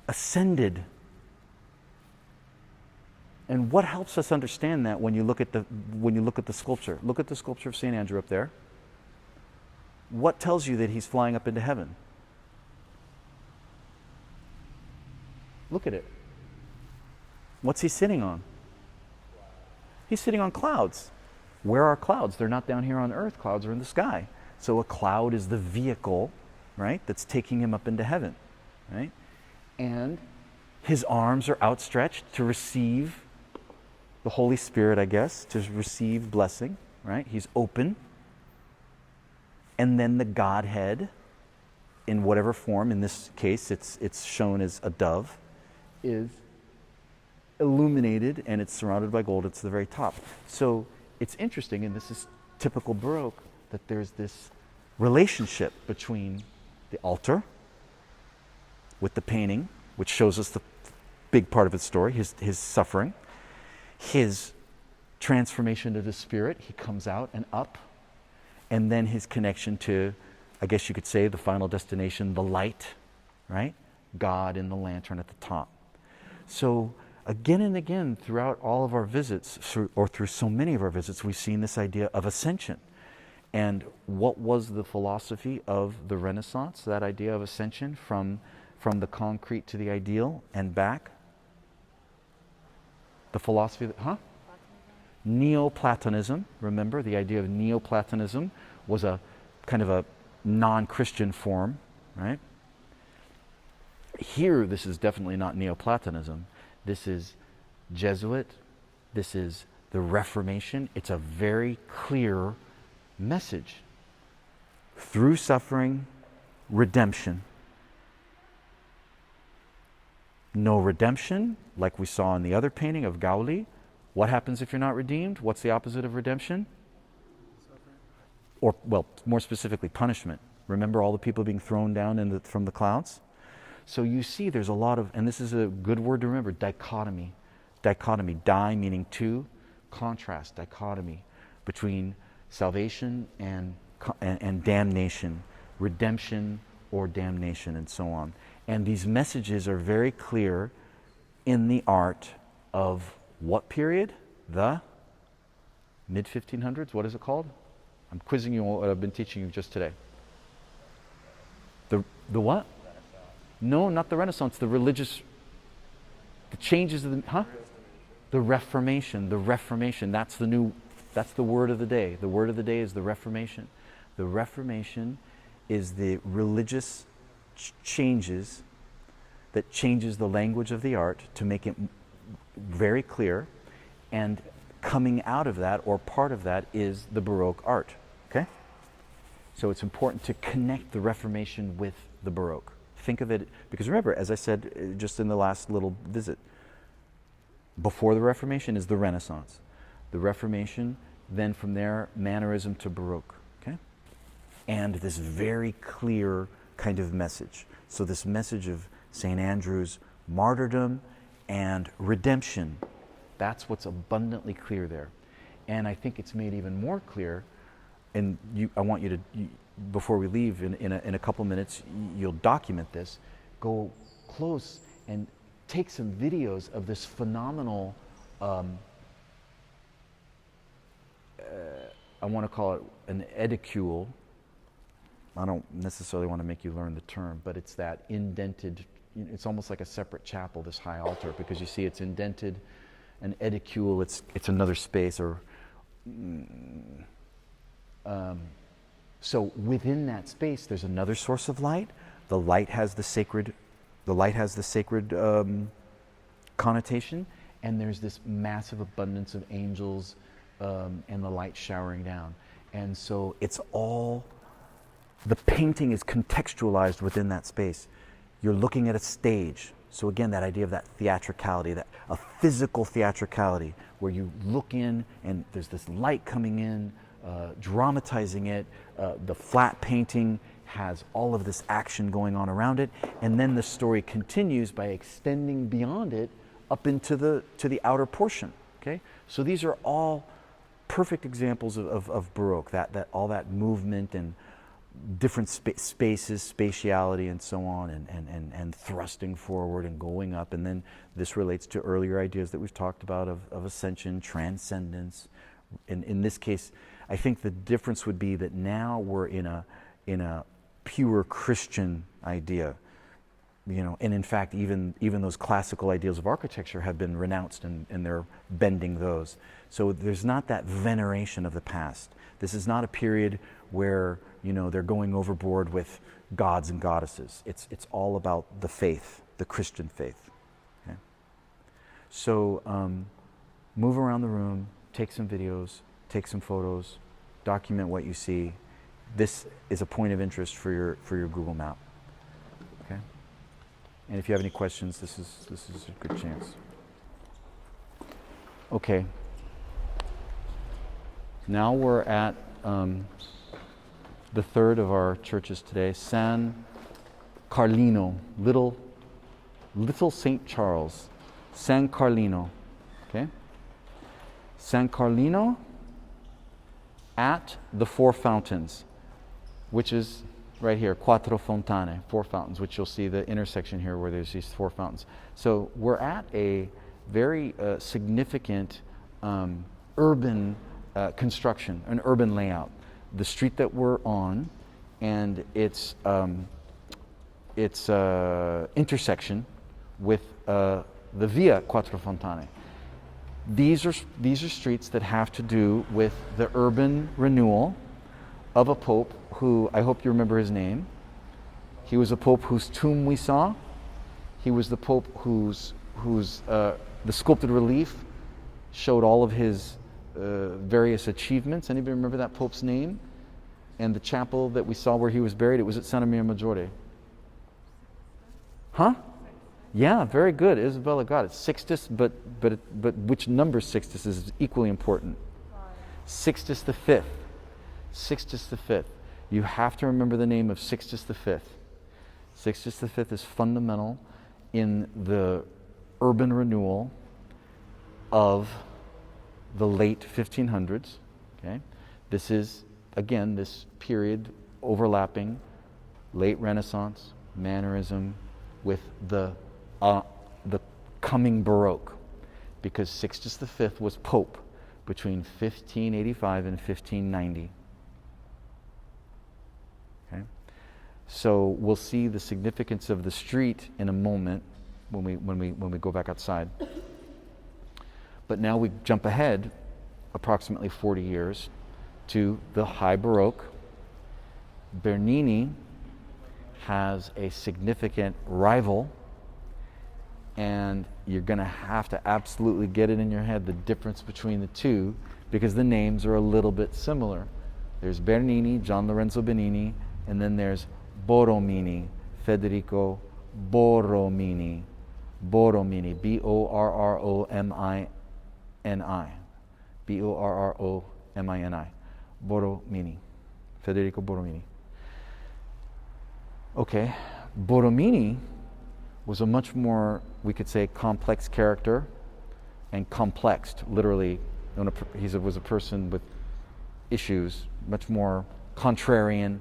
ascended. And what helps us understand that when you look at the sculpture? Look at the sculpture of St. Andrew up there. What tells you that he's flying up into heaven? Look at it. What's he sitting on? He's sitting on clouds. Where are clouds? They're not down here on earth. Clouds are in the sky. So a cloud is the vehicle, right, that's taking him up into heaven, right? And his arms are outstretched to receive the Holy Spirit, I guess, to receive blessing, right? He's open. And then the Godhead, in whatever form, in this case, it's shown as a dove, is illuminated and it's surrounded by gold. It's the very top. So it's interesting, and this is typical Baroque, that there's this relationship between the altar with the painting, which shows us the big part of its story, his suffering, his transformation to the Spirit, he comes out and up, and then his connection to, I guess you could say, the final destination, the light, right? God in the lantern at the top. So again and again throughout all of our visits, or through so many of our visits, we've seen this idea of ascension. And what was the philosophy of the Renaissance, that idea of ascension from the concrete to the ideal and back? The philosophy, Neoplatonism. Remember, the idea of Neoplatonism was a kind of a non-Christian form, right? Here, this is definitely not Neoplatonism. This is Jesuit, this is the Reformation, it's a very clear message. Through suffering, redemption. No redemption, like we saw in the other painting of Gaudi. What happens if you're not redeemed? What's the opposite of redemption? Or, well, more specifically, punishment. Remember all the people being thrown down from the clouds? So you see there's a lot of, and this is a good word to remember, dichotomy. Dichotomy, di meaning two, contrast, dichotomy between salvation and damnation, redemption or damnation, and so on. And these messages are very clear in the art of what period? The mid-1500s. What is it called? I'm quizzing you on what I've been teaching you just today. The what? No, not the Renaissance. The religious, the changes of the, The Reformation. The Reformation. That's the word of the day. The word of the day is the Reformation. The Reformation is the religious changes that changes the language of the art to make it very clear, and coming out of that, or part of that, is the Baroque art. Okay? So it's important to connect the Reformation with the Baroque. Think of it, because remember, as I said just in the last little visit, before the Reformation is the Renaissance. The Reformation, then from there, Mannerism to Baroque. Okay? And this very clear kind of message. So this message of St. Andrew's martyrdom and redemption, that's what's abundantly clear there. And I think it's made even more clear, and I want you to, before we leave in a couple minutes, you'll document this, go close and take some videos of this phenomenal, I want to call it an edicule. I don't necessarily want to make you learn the term, but it's that indented, it's almost like a separate chapel, this high altar, because you see it's indented. An edicule, it's another space, or so within that space there's another source of light. The light has the sacred connotation, and there's this massive abundance of angels and the light showering down. And so it's all, the painting is contextualized within that space. You're looking at a stage. So again, that idea of that theatricality, that a physical theatricality, where you look in and there's this light coming in, dramatizing it. The flat painting has all of this action going on around it, and then the story continues by extending beyond it up into the outer portion. Okay, so these are all perfect examples of Baroque. That all that movement and different spaces, spatiality, and so on, and thrusting forward and going up. And then this relates to earlier ideas that we've talked about of ascension, transcendence. In this case, I think the difference would be that now we're in a pure Christian idea, and in fact, even those classical ideals of architecture have been renounced, and they're bending those. So there's not that veneration of the past. This is not a period where they're going overboard with gods and goddesses. It's all about the faith, the Christian faith. Okay? So move around the room, take some videos, take some photos, document what you see. This is a point of interest for your Google map. Okay? And if you have any questions, this is a good chance. Okay. Now we're at the third of our churches today, San Carlino, little St. Charles, San Carlino. Okay? San Carlino at the Four Fountains, which is right here, Quattro Fontane, Four Fountains, which you'll see the intersection here where there's these four fountains. So we're at a very significant urban construction, an urban layout. The street that we're on and its intersection with the Via Quattro Fontane. These are streets that have to do with the urban renewal of a pope who, I hope you remember his name. He was a pope whose tomb we saw. He was the pope whose the sculpted relief showed all of his various achievements. Anybody remember that Pope's name? And the chapel that we saw where he was buried, it was at Santa Maria Maggiore. Huh? Yeah, very good. Isabella got it. Sixtus, but which number Sixtus is equally important? Sixtus the Fifth. Sixtus the Fifth. You have to remember the name of Sixtus the Fifth. Sixtus the Fifth is fundamental in the urban renewal of the late 1500s. Okay, this is again this period overlapping late Renaissance, Mannerism, with the coming Baroque, because Sixtus V was Pope between 1585 and 1590. Okay, so we'll see the significance of the street in a moment when we go back outside. But now we jump ahead approximately 40 years to the High Baroque. Bernini has a significant rival, and you're going to have to absolutely get it in your head, the difference between the two, because the names are a little bit similar. There's Bernini, Gian Lorenzo Bernini, and then there's Borromini, Federico Borromini. Borromini, B-O-R-R-O-M-I-N-I. B-O-R-R-O-M-I-N-I. Borromini. Federico Borromini. Okay, Borromini was a much more, we could say, complex character, and complexed, literally. He was a person with issues, much more contrarian.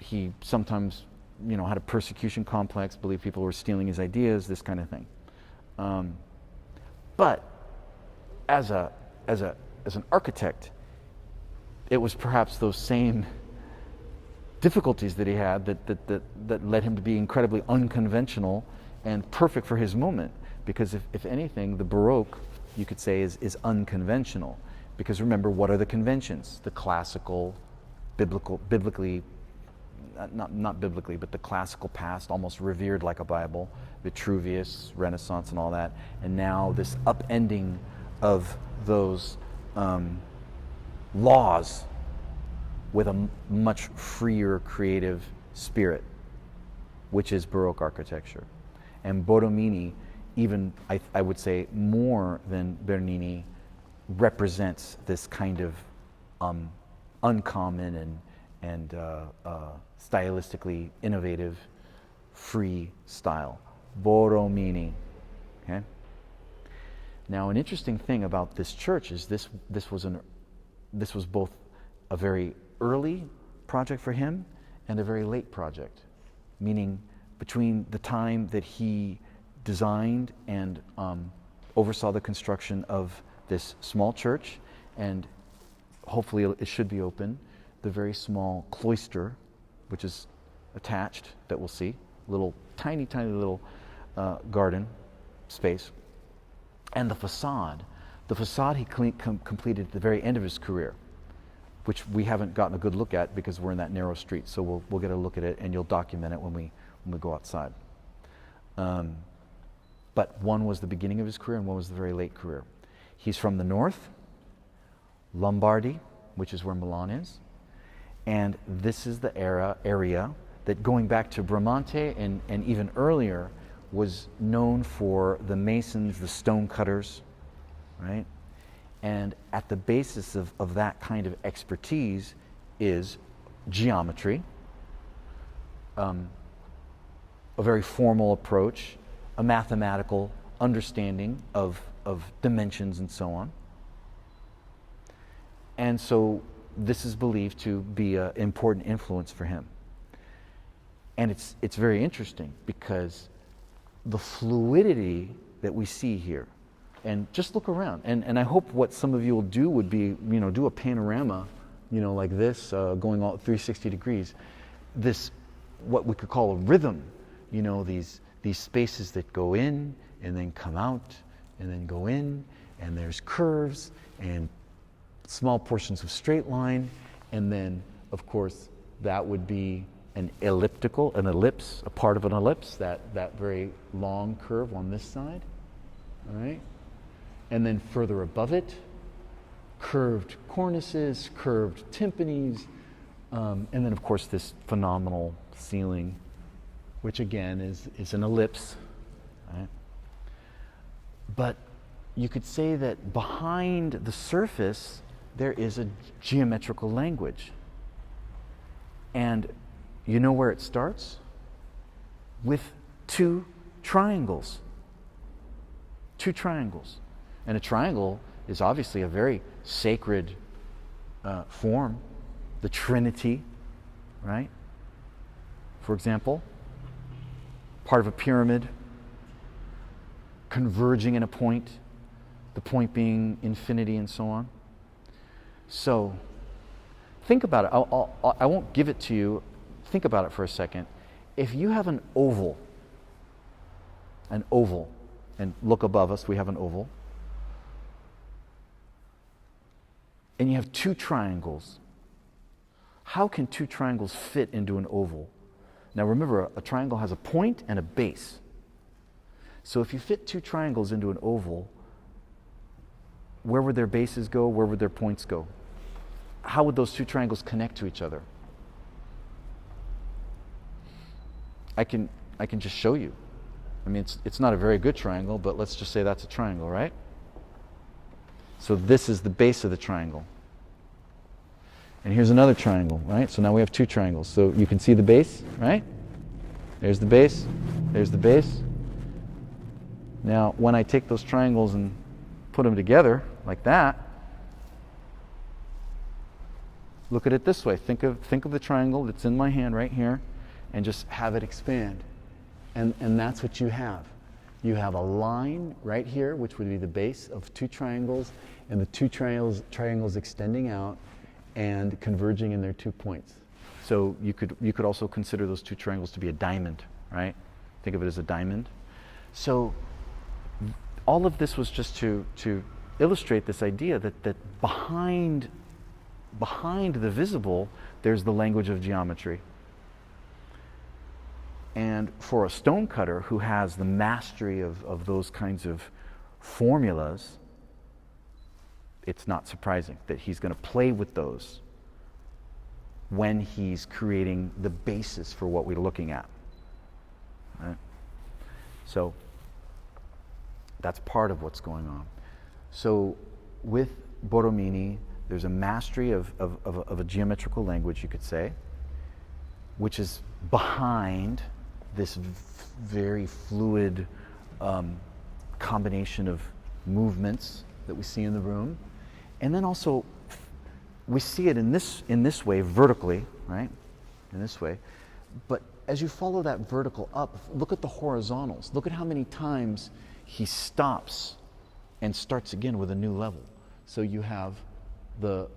He sometimes, had a persecution complex, believed people were stealing his ideas, this kind of thing. But as an architect, it was perhaps those same difficulties that he had that led him to be incredibly unconventional and perfect for his moment. Because if anything, the Baroque, you could say, is unconventional. Because remember, what are the conventions? The classical, biblically, not biblically, but the classical past, almost revered like a Bible, Vitruvius, Renaissance and all that. And now this upending of those laws with a much freer creative spirit, which is Baroque architecture. And Borromini, even I would say more than Bernini, represents this kind of uncommon and stylistically innovative, free style. Borromini. Okay. Now, an interesting thing about this church is this was both a very early project for him and a very late project, meaning between the time that he designed and oversaw the construction of this small church, and hopefully it should be open, the very small cloister, which is attached, that we'll see, little tiny little garden space, and the facade. The facade he completed at the very end of his career, which we haven't gotten a good look at because we're in that narrow street. So we'll get a look at it, and you'll document it when we go outside. But one was the beginning of his career, and one was the very late career. He's from the north, Lombardy, which is where Milan is, and this is the area that, going back to Bramante and even earlier, was known for the masons, the stone cutters, right? And at the basis of that kind of expertise is geometry, a very formal approach, a mathematical understanding of dimensions and so on. And so this is believed to be an important influence for him. And it's very interesting because the fluidity that we see here, and just look around, and I hope what some of you will do would be, do a panorama, like this, going all 360 degrees. This, what we could call a rhythm, these spaces that go in and then come out and then go in, and there's curves and small portions of straight line, and then of course that would be an ellipse, a part of an ellipse, that very long curve on this side, all right? And then further above it, curved cornices, curved timpanis, and then of course this phenomenal ceiling, which again is an ellipse. Right? But you could say that behind the surface there is a geometrical language. And you know where it starts? With two triangles. Two triangles. And a triangle is obviously a very sacred form, the Trinity, right? For example, part of a pyramid converging in a point, the point being infinity and so on. So think about it. I won't give it to you. Think about it for a second. If you have an oval, and look above us, we have an oval, and you have two triangles, how can two triangles fit into an oval? Now remember, a triangle has a point and a base. So if you fit two triangles into an oval, where would their bases go? Where would their points go? How would those two triangles connect to each other? I can just show you. I mean, it's not a very good triangle, but let's just say that's a triangle, right? So this is the base of the triangle. And here's another triangle, right? So now we have two triangles. So you can see the base, right? There's the base, there's the base. Now, when I take those triangles and put them together like that, look at it this way. Think of the triangle that's in my hand right here, and just have it expand. And that's what you have. You have a line right here, which would be the base of two triangles, and the two triangles extending out and converging in their 2 points. So you could also consider those two triangles to be a diamond, right? Think of it as a diamond. So all of this was just to illustrate this idea that behind the visible, there's the language of geometry. And for a stonecutter who has the mastery of those kinds of formulas, it's not surprising that he's going to play with those when he's creating the basis for what we're looking at. Right? So that's part of what's going on. So with Borromini, there's a mastery of a geometrical language, you could say, which is behind this very fluid combination of movements that we see in the room. And then also, we see it in this way, vertically, right? In this way. But as you follow that vertical up, look at the horizontals. Look at how many times he stops and starts again with a new level. So you have the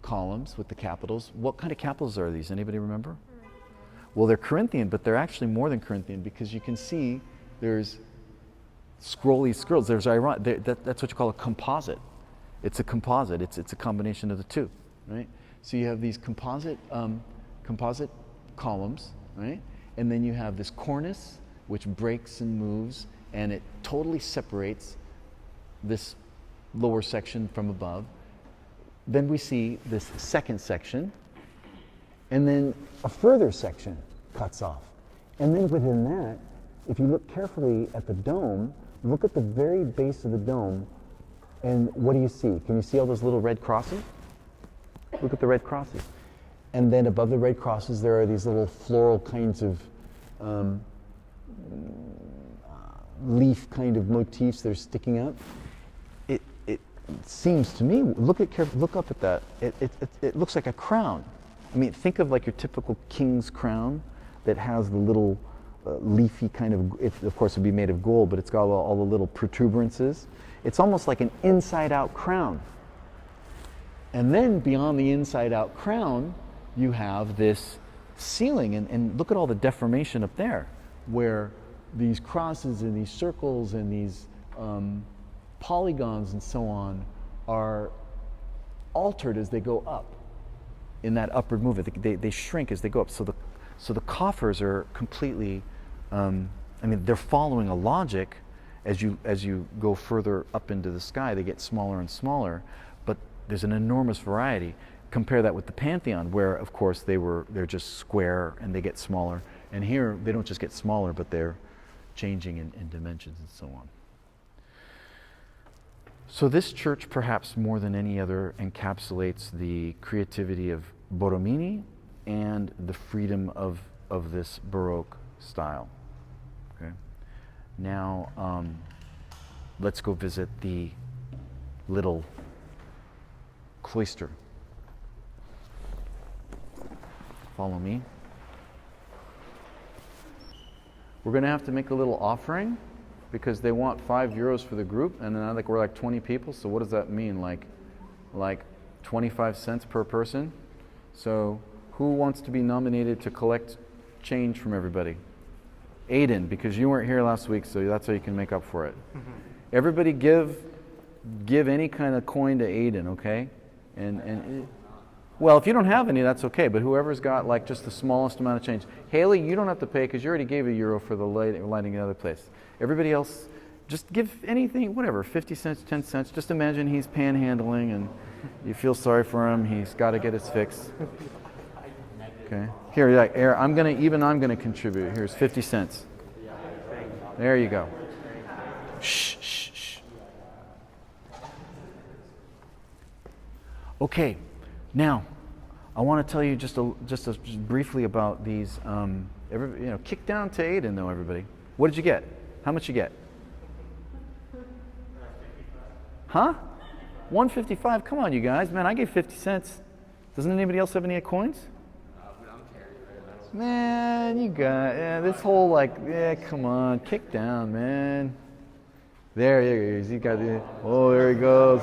columns with the capitals. What kind of capitals are these? Anybody remember? Well, they're Corinthian, but they're actually more than Corinthian, because you can see there's scrolly scrolls. There's that's what you call a composite. It's a composite. It's a combination of the two, right? So you have these composite columns, right? And then you have this cornice, which breaks and moves, and it totally separates this lower section from above. Then we see this second section, and then a further section cuts off. And then within that, if you look carefully at the dome, look at the very base of the dome, and what do you see? Can you see all those little red crosses? Look at the red crosses. And then above the red crosses, there are these little floral kinds of leaf kind of motifs that are sticking out. It seems to me, look up at that. It looks like a crown. I mean, think of like your typical king's crown that has the little leafy kind of, it of course would be made of gold, but it's got all the little protuberances. It's almost like an inside-out crown. And then beyond the inside-out crown, you have this ceiling, and look at all the deformation up there, where these crosses and these circles and these polygons and so on are altered as they go up in that upward movement. They shrink as they go up. So the coffers are completely, they're following a logic, as you go further up into the sky, they get smaller and smaller, but there's an enormous variety. Compare that with the Pantheon, where of course they're just square and they get smaller. And here they don't just get smaller, but they're changing in dimensions and so on. So this church, perhaps more than any other, encapsulates the creativity of Borromini and the freedom of this Baroque style. Okay. Now, let's go visit the little cloister. Follow me. We're going to have to make a little offering because they want €5 for the group, and then I think we're like 20 people. So what does that mean? Like 25 cents per person. So who wants to be nominated to collect change from everybody? Aiden, because you weren't here last week, so that's how you can make up for it. Everybody give any kind of coin to Aiden, okay? And well, if you don't have any, that's okay. But whoever's got like just the smallest amount of change. Haley, you don't have to pay because you already gave €1 for the lighting the other place. Everybody else, just give anything, whatever, 50 cents, 10 cents. Just imagine he's panhandling and you feel sorry for him. He's got to get his fix. Okay. Here, like, I'm gonna contribute. Here's 50 cents. There you go. Shh, shh, shh. Okay. Now, I want to tell you just briefly about these. Kick down to Aiden, though, everybody. What did you get? How much you get? Huh? 155. Come on, you guys, man. I gave 50 cents. Doesn't anybody else have any coins? Man, you got this whole come on, kick down, man. There he is. He got the. Oh, there he goes.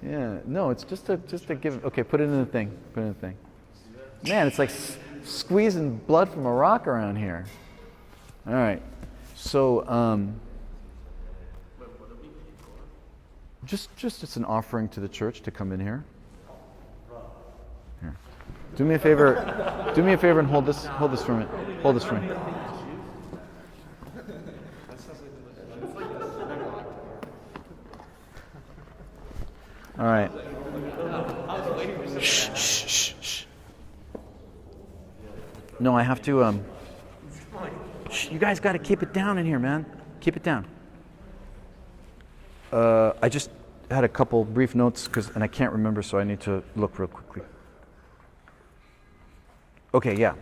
Yeah, no, it's just to give. Okay, put it in the thing. Put it in the thing. Man, it's like squeezing blood from a rock around here. All right, so just it's an offering to the church to come in here. Here, do me a favor. Do me a favor and hold this for me. Hold this for me. All right. Shh, shh, shh, shh. No, I have to. Shh, you guys got to keep it down in here, man. Keep it down. I just had a couple brief notes and I can't remember, so I need to look real quickly. Okay, yeah.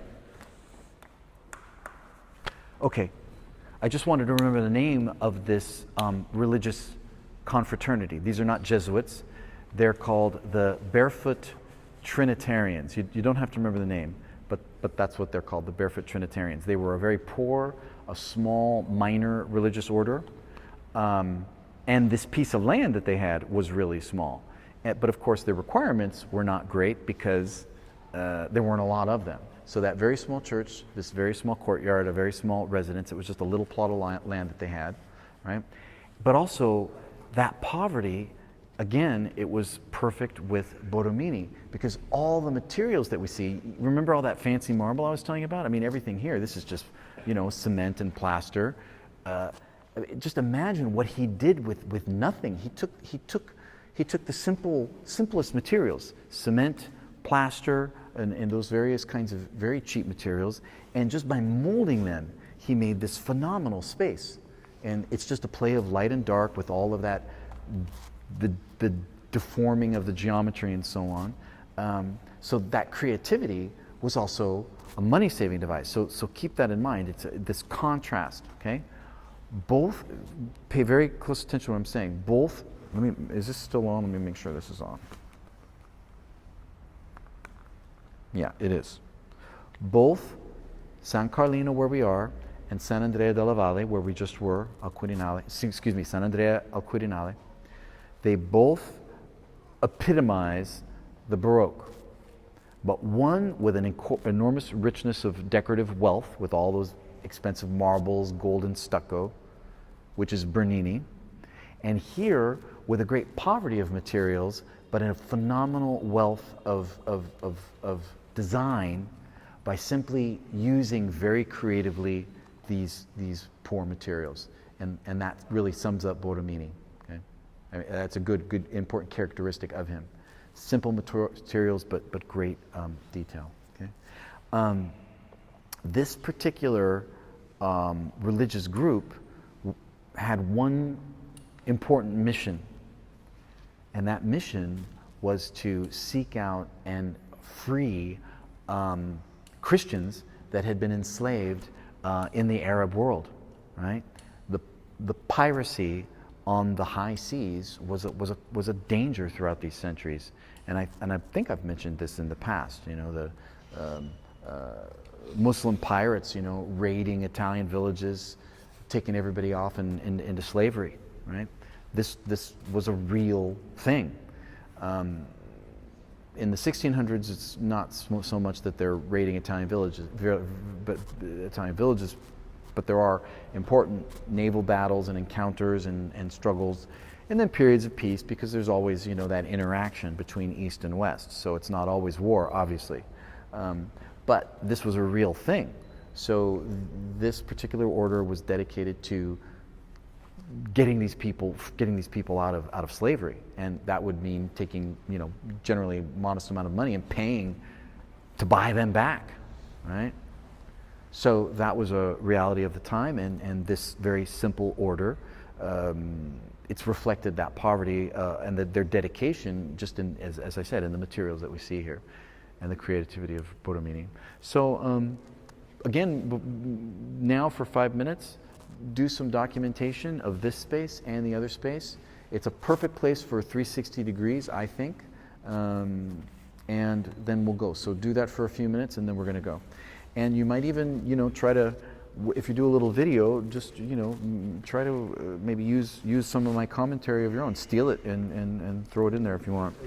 Okay, I just wanted to remember the name of this religious confraternity. These are not Jesuits. They're called the Barefoot Trinitarians. You don't have to remember the name, but that's what they're called, the Barefoot Trinitarians. They were a very poor, a small, minor religious order, and this piece of land that they had was really small. But of course, their requirements were not great because there weren't a lot of them. So that very small church, this very small courtyard, a very small residence, it was just a little plot of land that they had, right? But also, that poverty, again, it was perfect with Borromini because all the materials that we see, remember all that fancy marble I was telling you about? I mean, everything here, this is just, cement and plaster. Just imagine what he did with nothing. He took the simplest materials, cement, plaster, and those various kinds of very cheap materials, and just by molding them, he made this phenomenal space. And it's just a play of light and dark with all of that, the deforming of the geometry and so on. So that creativity was also a money-saving device. So keep that in mind. It's this contrast, okay? Both, pay very close attention to what I'm saying. Both, is this still on? Let me make sure this is on. Yeah, it is. Both San Carlino, where we are, and San Andrea della Valle, where we just were, San Andrea al Quirinale, they both epitomize the Baroque. But one with an enormous richness of decorative wealth, with all those expensive marbles, gold and stucco, which is Bernini. And here, with a great poverty of materials, but in a phenomenal wealth of design by simply using very creatively these poor materials, and that really sums up Borromini. Okay, I mean, that's a good important characteristic of him. Simple materials, but great detail. Okay, this particular religious group had one important mission, and that mission was to seek out and free Christians that had been enslaved in the Arab world. Right, the piracy on the high seas was a danger throughout these centuries, and I think I've mentioned this in the past. You know, the Muslim pirates, you know, raiding Italian villages, taking everybody off into slavery. Right, this was a real thing. In the 1600s, it's not so much that they're raiding Italian villages, but there are important naval battles and encounters and struggles, and then periods of peace, because there's always, you know, that interaction between East and West. So it's not always war, obviously, but this was a real thing. So this particular order was dedicated to getting these people out of slavery, and that would mean taking, you know, generally a modest amount of money and paying to buy them back, right? So that was a reality of the time, and this very simple order, it's reflected that poverty and their dedication, just in, as I said, in the materials that we see here, and the creativity of Borromini. So again, now for 5 minutes, do some documentation of this space and the other space. It's a perfect place for 360 degrees, I think, and then we'll go. So do that for a few minutes, and then we're going to go. And you might even, you know, try to, if you do a little video, just, you know, try to maybe use some of my commentary of your own, steal it and throw it in there if you want.